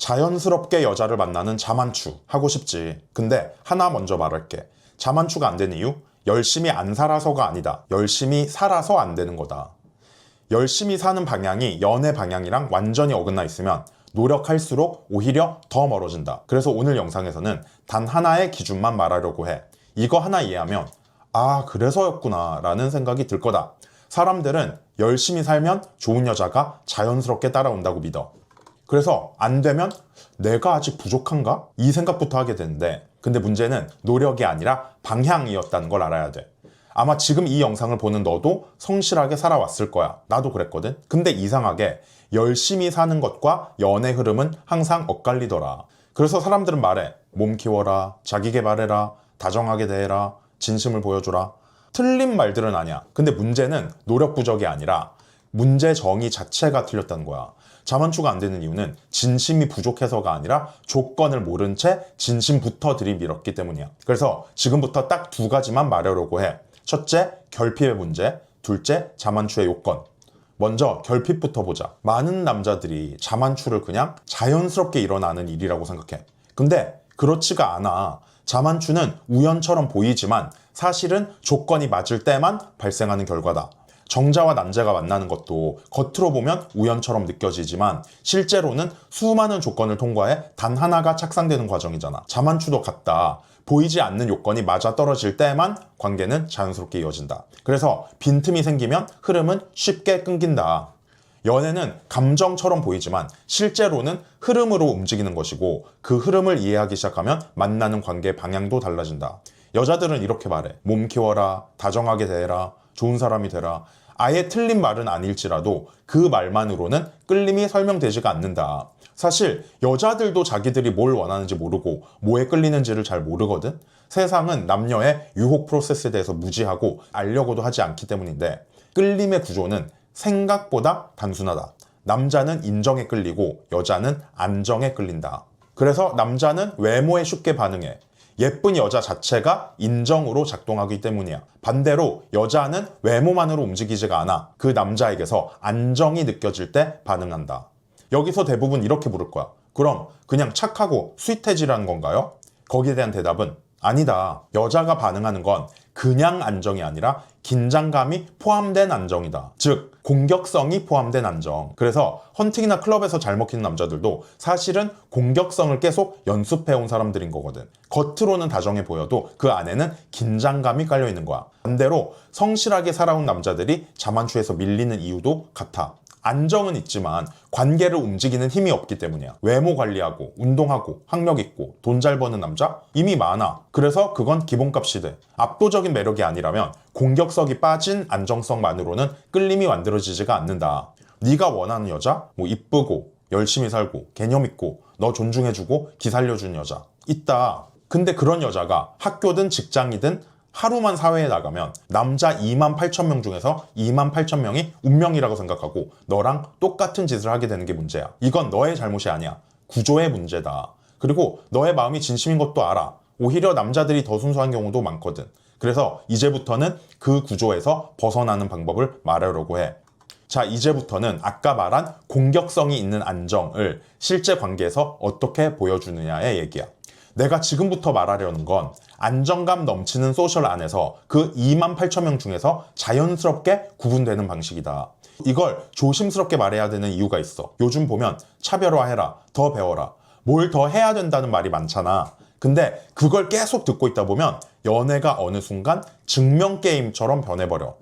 자연스럽게 여자를 만나는 자만추 하고 싶지. 근데 하나 먼저 말할게. 자만추가 안 되는 이유? 열심히 안 살아서가 아니다. 열심히 살아서 안 되는 거다. 열심히 사는 방향이 연애 방향이랑 완전히 어긋나 있으면 노력할수록 오히려 더 멀어진다. 그래서 오늘 영상에서는 단 하나의 기준만 말하려고 해. 이거 하나 이해하면 아, 그래서였구나 라는 생각이 들 거다. 사람들은 열심히 살면 좋은 여자가 자연스럽게 따라온다고 믿어. 그래서 안 되면 내가 아직 부족한가? 이 생각부터 하게 되는데, 근데 문제는 노력이 아니라 방향이었다는 걸 알아야 돼. 아마 지금 이 영상을 보는 너도 성실하게 살아왔을 거야. 나도 그랬거든. 근데 이상하게 열심히 사는 것과 연애 흐름은 항상 엇갈리더라. 그래서 사람들은 말해. 몸 키워라, 자기 개발해라, 다정하게 대해라, 진심을 보여줘라. 틀린 말들은 아니야. 근데 문제는 노력 부족이 아니라 문제 정의 자체가 틀렸다는 거야. 자만추가 안 되는 이유는 진심이 부족해서가 아니라 조건을 모른 채 진심부터 들이밀었기 때문이야. 그래서 지금부터 딱 두 가지만 말하려고 해. 첫째, 결핍의 문제. 둘째, 자만추의 요건. 먼저 결핍부터 보자. 많은 남자들이 자만추를 그냥 자연스럽게 일어나는 일이라고 생각해. 근데 그렇지가 않아. 자만추는 우연처럼 보이지만 사실은 조건이 맞을 때만 발생하는 결과다. 정자와 난자가 만나는 것도 겉으로 보면 우연처럼 느껴지지만 실제로는 수많은 조건을 통과해 단 하나가 착상되는 과정이잖아. 자만추도 같다. 보이지 않는 요건이 맞아떨어질 때만 관계는 자연스럽게 이어진다. 그래서 빈틈이 생기면 흐름은 쉽게 끊긴다. 연애는 감정처럼 보이지만 실제로는 흐름으로 움직이는 것이고 그 흐름을 이해하기 시작하면 만나는 관계의 방향도 달라진다. 여자들은 이렇게 말해. 몸 키워라, 다정하게 대해라, 좋은 사람이 되라. 아예 틀린 말은 아닐지라도 그 말만으로는 끌림이 설명되지가 않는다. 사실 여자들도 자기들이 뭘 원하는지 모르고 뭐에 끌리는지를 잘 모르거든. 세상은 남녀의 유혹 프로세스에 대해서 무지하고 알려고도 하지 않기 때문인데 끌림의 구조는 생각보다 단순하다. 남자는 인정에 끌리고 여자는 안정에 끌린다. 그래서 남자는 외모에 쉽게 반응해. 예쁜 여자 자체가 인정으로 작동하기 때문이야. 반대로 여자는 외모만으로 움직이지가 않아. 그 남자에게서 안정이 느껴질 때 반응한다. 여기서 대부분 이렇게 물을 거야. 그럼 그냥 착하고 스윗해지라는 건가요? 거기에 대한 대답은 아니다. 여자가 반응하는 건 그냥 안정이 아니라 긴장감이 포함된 안정이다. 즉 공격성이 포함된 안정. 그래서 헌팅이나 클럽에서 잘 먹히는 남자들도 사실은 공격성을 계속 연습해온 사람들인 거거든. 겉으로는 다정해 보여도 그 안에는 긴장감이 깔려 있는 거야. 반대로 성실하게 살아온 남자들이 자만추에서 밀리는 이유도 같아. 안정은 있지만 관계를 움직이는 힘이 없기 때문이야. 외모 관리하고 운동하고 학력 있고 돈 잘 버는 남자 이미 많아. 그래서 그건 기본값이 돼. 압도적인 매력이 아니라면 공격성이 빠진 안정성만으로는 끌림이 만들어지지가 않는다. 네가 원하는 여자? 뭐 이쁘고 열심히 살고 개념 있고 너 존중해주고 기살려주는 여자 있다. 근데 그런 여자가 학교든 직장이든 하루만 사회에 나가면 남자 28,000명 중에서 28,000명이 운명이라고 생각하고 너랑 똑같은 짓을 하게 되는 게 문제야. 이건 너의 잘못이 아니야. 구조의 문제다. 그리고 너의 마음이 진심인 것도 알아. 오히려 남자들이 더 순수한 경우도 많거든. 그래서 이제부터는 그 구조에서 벗어나는 방법을 말하려고 해. 자, 이제부터는 아까 말한 공격성이 있는 안정을 실제 관계에서 어떻게 보여주느냐의 얘기야. 내가 지금부터 말하려는 건 안정감 넘치는 소셜 안에서 그 28,000명 중에서 자연스럽게 구분되는 방식이다. 이걸 조심스럽게 말해야 되는 이유가 있어. 요즘 보면 차별화해라, 더 배워라, 뭘 더 해야 된다는 말이 많잖아. 근데 그걸 계속 듣고 있다 보면 연애가 어느 순간 증명게임처럼 변해버려.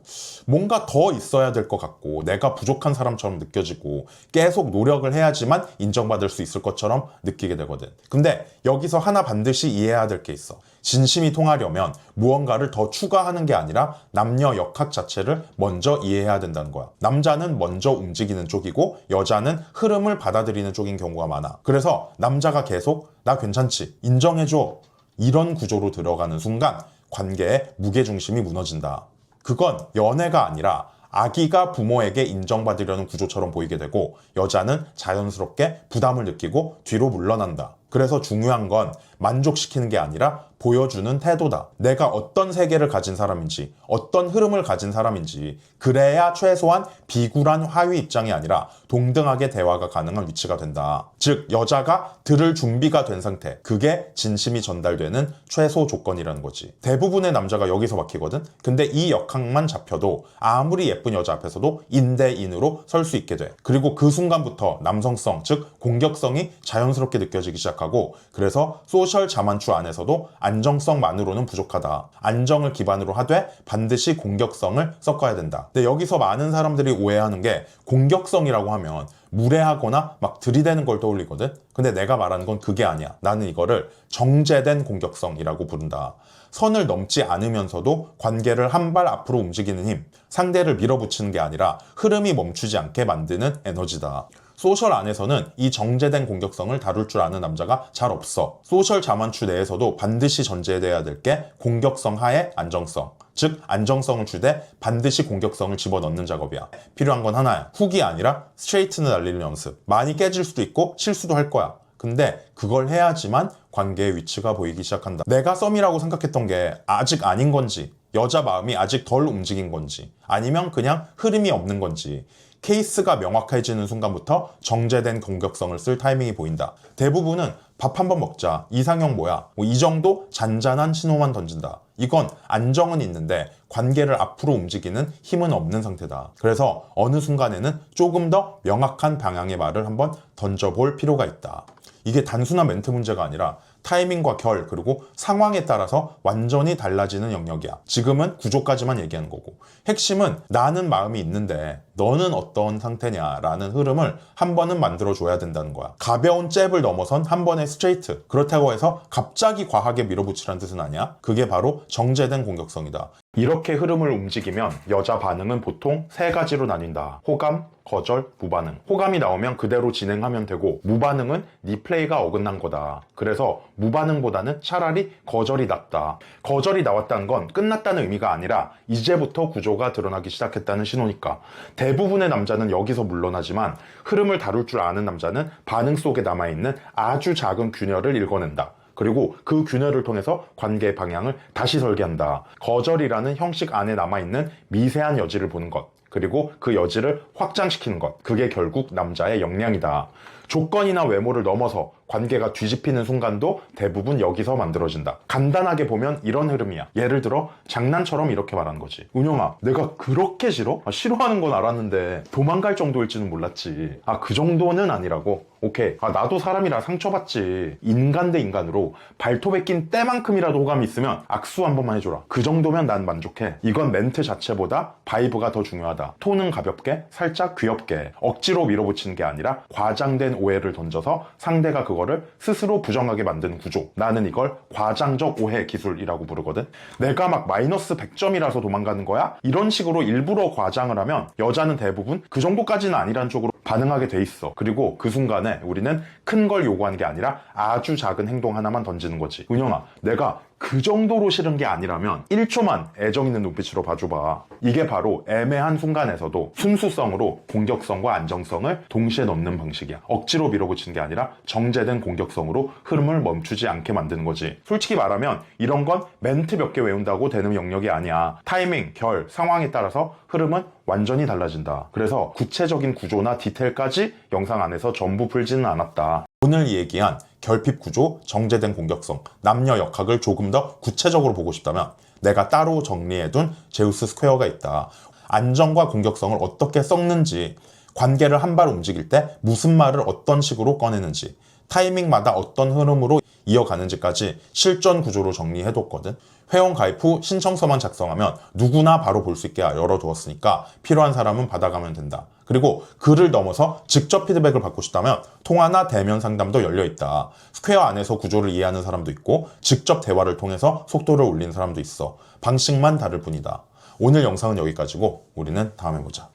뭔가 더 있어야 될 것 같고 내가 부족한 사람처럼 느껴지고 계속 노력을 해야지만 인정받을 수 있을 것처럼 느끼게 되거든. 근데 여기서 하나 반드시 이해해야 될 게 있어. 진심이 통하려면 무언가를 더 추가하는 게 아니라 남녀 역학 자체를 먼저 이해해야 된다는 거야. 남자는 먼저 움직이는 쪽이고 여자는 흐름을 받아들이는 쪽인 경우가 많아. 그래서 남자가 계속 나 괜찮지, 인정해줘, 이런 구조로 들어가는 순간 관계의 무게중심이 무너진다. 그건 연애가 아니라 아기가 부모에게 인정받으려는 구조처럼 보이게 되고 여자는 자연스럽게 부담을 느끼고 뒤로 물러난다. 그래서 중요한 건 만족시키는 게 아니라 보여주는 태도다. 내가 어떤 세계를 가진 사람인지, 어떤 흐름을 가진 사람인지, 그래야 최소한 비굴한 하위 입장이 아니라 동등하게 대화가 가능한 위치가 된다. 즉, 여자가 들을 준비가 된 상태, 그게 진심이 전달되는 최소 조건이라는 거지. 대부분의 남자가 여기서 막히거든? 근데 이 역학만 잡혀도 아무리 예쁜 여자 앞에서도 인대인으로 설 수 있게 돼. 그리고 그 순간부터 남성성, 즉 공격성이 자연스럽게 느껴지기 시작하고, 그래서 소셜 자만추 안에서도 안정성만으로는 부족하다. 안정을 기반으로 하되 반드시 공격성을 섞어야 된다. 근데 여기서 많은 사람들이 오해하는 게, 공격성이라고 하면 무례하거나 막 들이대는 걸 떠올리거든? 근데 내가 말하는 건 그게 아니야. 나는 이거를 정제된 공격성이라고 부른다. 선을 넘지 않으면서도 관계를 한 발 앞으로 움직이는 힘, 상대를 밀어붙이는 게 아니라 흐름이 멈추지 않게 만드는 에너지다. 소셜 안에서는 이 정제된 공격성을 다룰 줄 아는 남자가 잘 없어. 소셜 자만추 내에서도 반드시 전제돼야 될 게 공격성 하에 안정성. 즉 안정성을 주되 반드시 공격성을 집어넣는 작업이야. 필요한 건 하나야. 훅이 아니라 스트레이트는 날리는 연습. 많이 깨질 수도 있고 실수도 할 거야. 근데 그걸 해야지만 관계의 위치가 보이기 시작한다. 내가 썸이라고 생각했던 게 아직 아닌 건지, 여자 마음이 아직 덜 움직인 건지, 아니면 그냥 흐름이 없는 건지, 케이스가 명확해지는 순간부터 정제된 공격성을 쓸 타이밍이 보인다. 대부분은 밥 한번 먹자, 이상형 뭐야, 이 정도 잔잔한 신호만 던진다. 이건 안정은 있는데 관계를 앞으로 움직이는 힘은 없는 상태다. 그래서 어느 순간에는 조금 더 명확한 방향의 말을 한번 던져볼 필요가 있다. 이게 단순한 멘트 문제가 아니라 타이밍과 결, 그리고 상황에 따라서 완전히 달라지는 영역이야. 지금은 구조까지만 얘기하는 거고, 핵심은 나는 마음이 있는데 너는 어떤 상태냐라는 흐름을 한 번은 만들어줘야 된다는 거야. 가벼운 잽을 넘어선 한 번의 스트레이트. 그렇다고 해서 갑자기 과하게 밀어붙이라는 뜻은 아니야. 그게 바로 정제된 공격성이다. 이렇게 흐름을 움직이면 여자 반응은 보통 세 가지로 나뉜다. 호감, 거절, 무반응. 호감이 나오면 그대로 진행하면 되고, 무반응은 네 플레이가 어긋난 거다. 그래서 무반응보다는 차라리 거절이 낫다. 거절이 나왔다는 건 끝났다는 의미가 아니라 이제부터 구조가 드러나기 시작했다는 신호니까. 대부분의 남자는 여기서 물러나지만 흐름을 다룰 줄 아는 남자는 반응 속에 남아있는 아주 작은 균열을 읽어낸다. 그리고 그 균열을 통해서 관계의 방향을 다시 설계한다. 거절이라는 형식 안에 남아있는 미세한 여지를 보는 것, 그리고 그 여지를 확장시키는 것, 그게 결국 남자의 역량이다. 조건이나 외모를 넘어서 관계가 뒤집히는 순간도 대부분 여기서 만들어진다. 간단하게 보면 이런 흐름이야. 예를 들어 장난처럼 이렇게 말하는 거지. 은영아, 내가 그렇게 싫어? 싫어하는 건 알았는데 도망갈 정도일지는 몰랐지. 그 정도는 아니라고? 오케이. 나도 사람이라 상처받지. 인간 대 인간으로 발톱에 낀 때만큼이라도 호감이 있으면 악수 한 번만 해줘라. 그 정도면 난 만족해. 이건 멘트 자체보다 바이브가 더 중요하다. 톤은 가볍게, 살짝 귀엽게, 억지로 밀어붙이는 게 아니라 과장된 오해를 던져서 상대가 그거를 스스로 부정하게 만드는 구조. 나는 이걸 과장적 오해 기술이라고 부르거든. 내가 막 마이너스 100점이라서 도망가는 거야? 이런 식으로 일부러 과장을 하면 여자는 대부분 그 정도까지는 아니란 쪽으로 반응하게 돼 있어. 그리고 그 순간에 우리는 큰 걸 요구하는 게 아니라 아주 작은 행동 하나만 던지는 거지. 은영아, 내가 그 정도로 싫은 게 아니라면 1초만 애정 있는 눈빛으로 봐줘봐. 이게 바로 애매한 순간에서도 순수성으로 공격성과 안정성을 동시에 넣는 방식이야. 억지로 밀어붙이는 게 아니라 정제된 공격성으로 흐름을 멈추지 않게 만드는 거지. 솔직히 말하면 이런 건 멘트 몇 개 외운다고 되는 영역이 아니야. 타이밍, 결, 상황에 따라서 흐름은 완전히 달라진다. 그래서 구체적인 구조나 디테일까지 영상 안에서 전부 풀지는 않았다. 오늘 얘기한 결핍 구조, 정제된 공격성, 남녀 역학을 조금 더 구체적으로 보고 싶다면 내가 따로 정리해둔 제우스 스퀘어가 있다. 안정과 공격성을 어떻게 섞는지, 관계를 한 발 움직일 때 무슨 말을 어떤 식으로 꺼내는지, 타이밍마다 어떤 흐름으로 이어가는지까지 실전 구조로 정리해뒀거든. 회원 가입 후 신청서만 작성하면 누구나 바로 볼 수 있게 열어두었으니까 필요한 사람은 받아가면 된다. 그리고 그를 넘어서 직접 피드백을 받고 싶다면 통화나 대면 상담도 열려있다. 스퀘어 안에서 구조를 이해하는 사람도 있고 직접 대화를 통해서 속도를 올리는 사람도 있어. 방식만 다를 뿐이다. 오늘 영상은 여기까지고 우리는 다음에 보자.